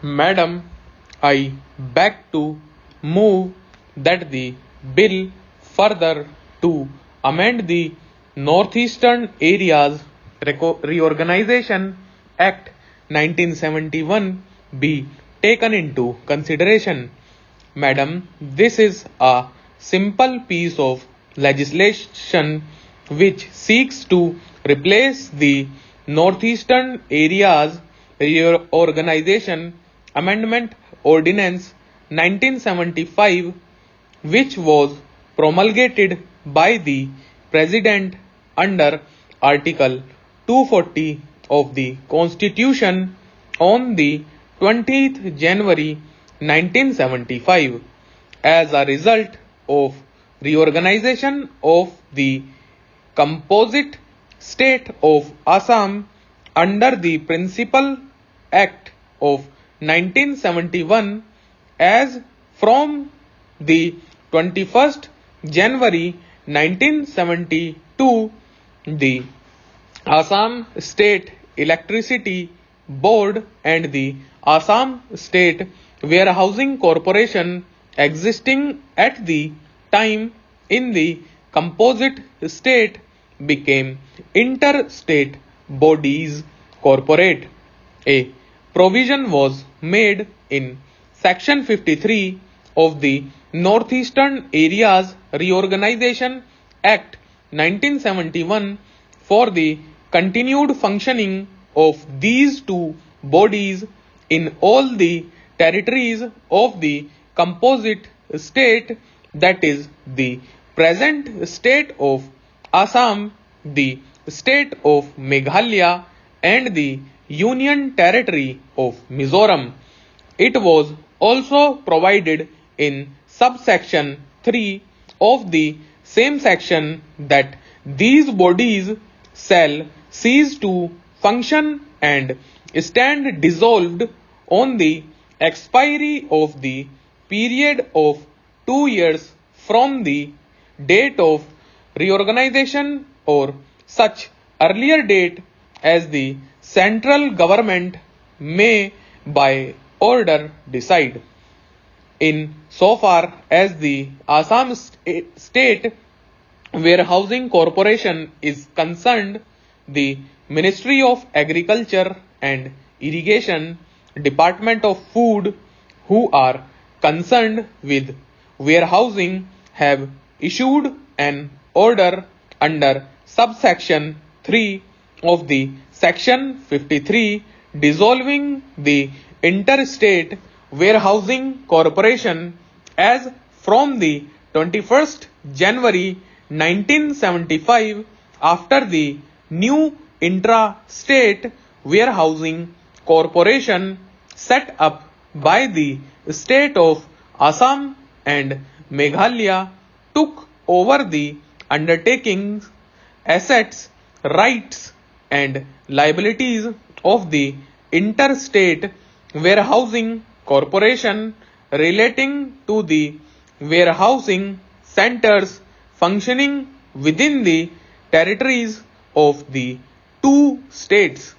Madam, I beg to move that the bill further to amend the Northeastern Areas Reorganization Act 1971 be taken into consideration. Madam, this is a simple piece of legislation which seeks to replace the Northeastern Areas Reorganization Amendment Ordinance 1975, which was promulgated by the President under Article 240 of the Constitution on the 20th January 1975. As a result of reorganization of the composite state of Assam under the Principal Act of 1971, as from the 21st January 1972, the Assam State Electricity Board and the Assam State Warehousing Corporation, existing at the time in the composite state, became interstate bodies corporate. A provision was made in Section 53 of the Northeastern Areas Reorganization Act 1971 for the continued functioning of these two bodies in all the territories of the composite state, that is, the present state of Assam, the state of Meghalaya, and the Union Territory of Mizoram. It was also provided in subsection 3 of the same section that these bodies shall cease to function and stand dissolved on the expiry of the period of 2 years from the date of reorganization or such earlier date as the central government may by order decide. In so far as the Assam State Warehousing Corporation is concerned, the Ministry of Agriculture and Irrigation, Department of Food, who are concerned with warehousing, have issued an order under subsection 3 of the Section 53 dissolving the Interstate Warehousing Corporation as from the 21st January 1975, after the new Intra-State Warehousing Corporation set up by the state of Assam and Meghalaya took over the undertakings, assets, rights and liabilities of the Interstate Warehousing Corporation relating to the warehousing centers functioning within the territories of the two states.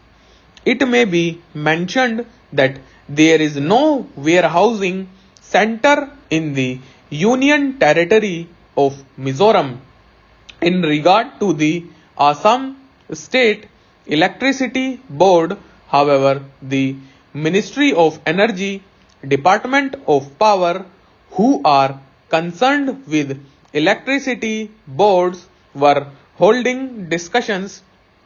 It may be mentioned that there is no warehousing center in the Union Territory of Mizoram. In regard to the Assam State Electricity Board, however, the Ministry of Energy, Department of Power, who are concerned with electricity boards, were holding discussions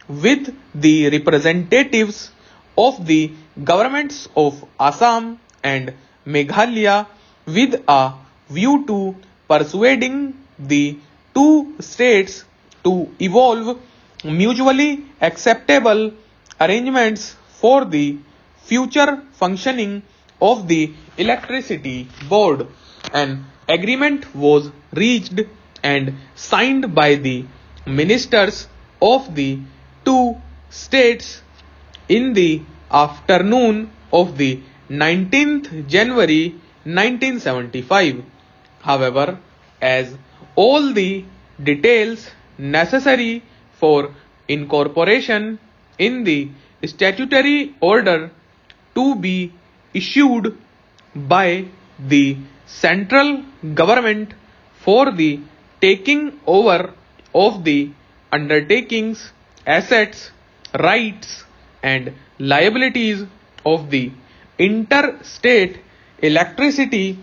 with the representatives of the governments of Assam and Meghalaya with a view to persuading the two states to evolve mutually acceptable arrangements for the future functioning of the electricity board. An agreement was reached and signed by the ministers of the two states in the afternoon of the 19th January 1975. However, as all the details necessary for incorporation in the statutory order to be issued by the central government for the taking over of the undertakings, assets, rights and liabilities of the interstate electricity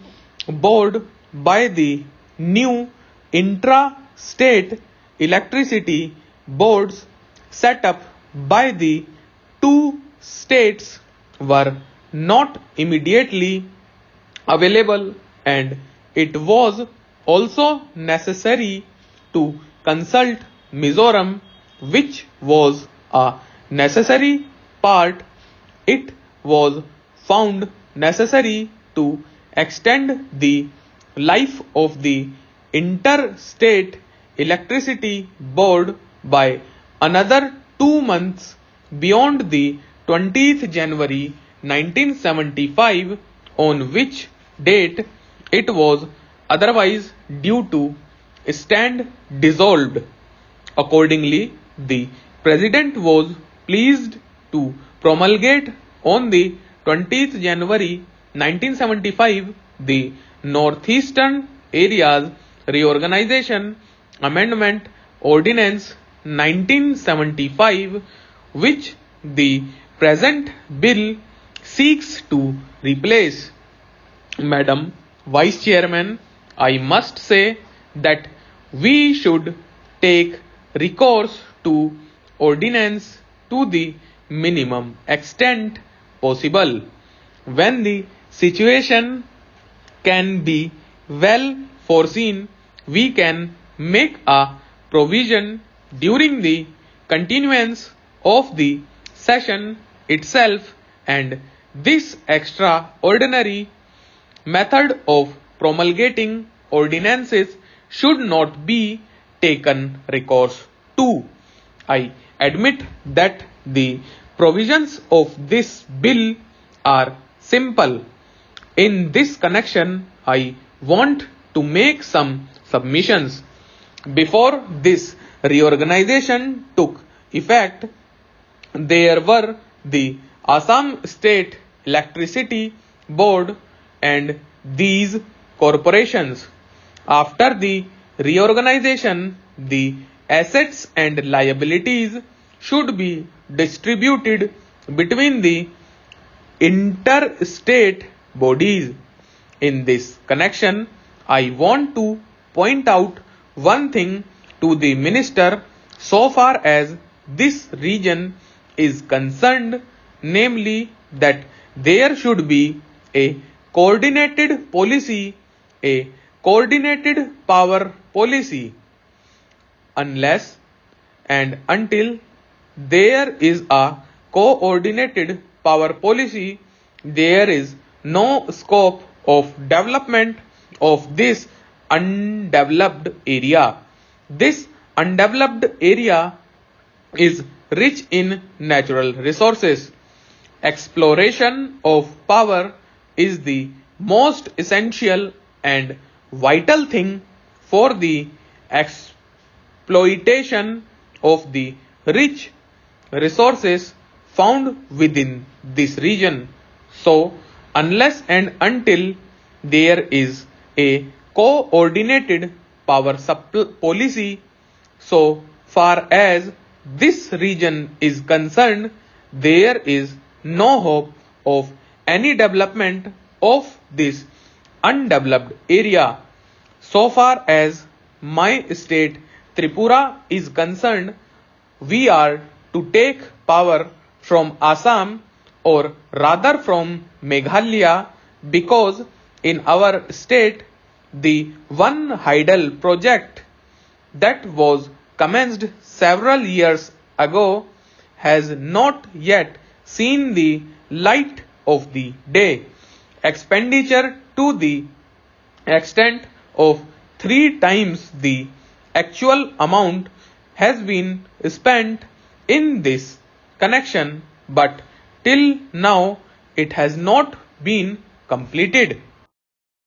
board by the new intra-state electricity boards set up by the two states were not immediately available, and it was also necessary to consult Mizoram, which was a necessary part. It was found necessary to extend the life of the interstate electricity board by another 2 months beyond the 20th January 1975, on which date it was otherwise due to stand dissolved. Accordingly, the President was pleased to promulgate on the 20th January 1975 the Northeastern Areas Reorganization Amendment Ordinance 1975, which the present bill seeks to replace. Madam Vice Chairman, I must say that we should take recourse to ordinance to the minimum extent possible. When the situation can be well foreseen, we can make a provision during the continuance of the session itself, and this extraordinary method of promulgating ordinances should not be taken recourse to. I admit that the provisions of this bill are simple. In this connection, I want to make some submissions. Before this reorganization took effect, there were the Assam State Electricity Board and these corporations. After the reorganization, the assets and liabilities should be distributed between the interstate bodies. In this connection, I want to point out one thing to the minister so far as this region is concerned, namely that there should be a coordinated policy, a coordinated power policy. Unless and until there is a coordinated power policy, there is no scope of development of this undeveloped area. This undeveloped area is rich in natural resources. Exploration of power is the most essential and vital thing for the exploitation of the rich resources found within this region. So, unless and until there is a coordinated power policy, so far as this region is concerned, there is no hope of any development of this undeveloped area. So far as my state Tripura is concerned, we are to take power from Assam, or rather from Meghalaya, because in our state the one Hydel project that was commenced several years ago has not yet seen the light of the day. Expenditure to the extent of 3 times the actual amount has been spent in this connection, but till now it has not been completed.